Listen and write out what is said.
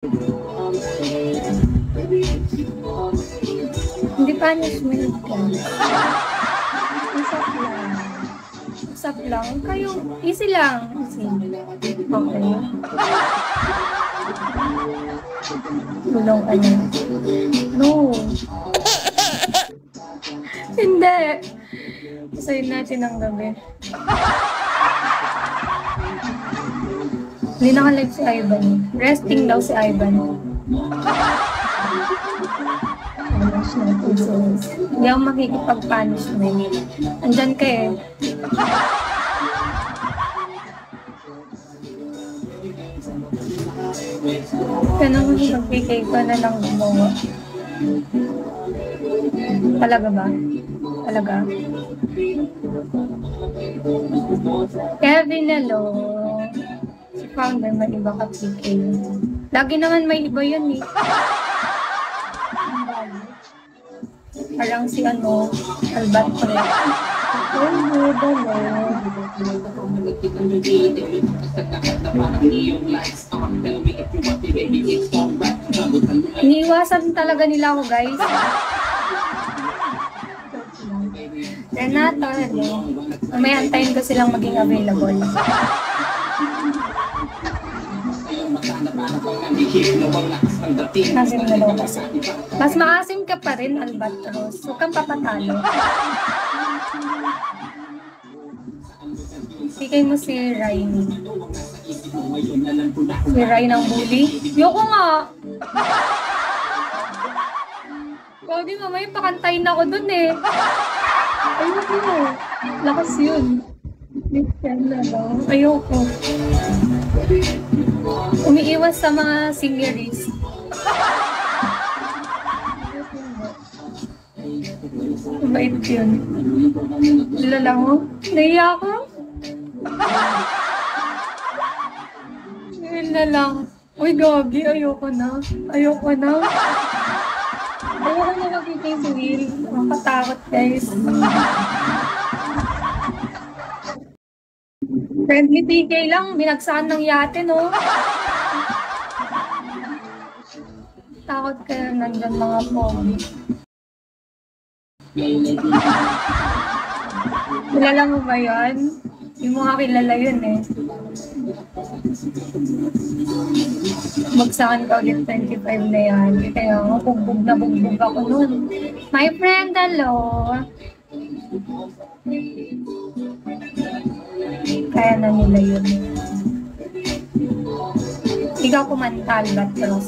Hindi punishment ka. Usap lang. Usap lang. Kayo, easy lang. Easy. Okay. Tulong ano. No. Hindi. Isayin natin ang gabi. Hindi naka-live si Ivan. Resting daw si Ivan. Hindi ako makikipag-punishment. Andyan ka eh. Ganun magbigay ko na lang gumawa. Talaga ba? Talaga? Kevin, hello. Si Founder, may iba ka PK. Lagi naman may iba yun eh. Parang si ano, Albatro. Iniiwasan talaga nila ako, guys. Renato, hello. May antayin ko silang maging available. Asim na daw kasi. Mas maasim ka pa rin, Albatros. Huwag kang papatalo. Sikay mo si Rainy. Si Rainy ang bully. Yoko nga. Pwede mamaya pakantayin ako dun eh. Ayoko mo. Lakas yun. Ayoko. Umiiwas sa mga singeries. Mabait yun. Lala mo? Naiya ako? Ngayon na lang. Uy, Gabi, ayoko na. Ayoko na. Ayoko na magiging si Will. Makatakot, guys. Friendly PK lang, binagsakan ng yate, no? Takot ka na nandyan mga pogi. Kilala mo ba yun? Yung mga kilala yun eh. Bagsakan ka ulit 25 na yan. Kaya nga, bugbog na bugbog ako nun. My friend, hello! Kaya na nila yun. Ikaw kumanta, Albatros.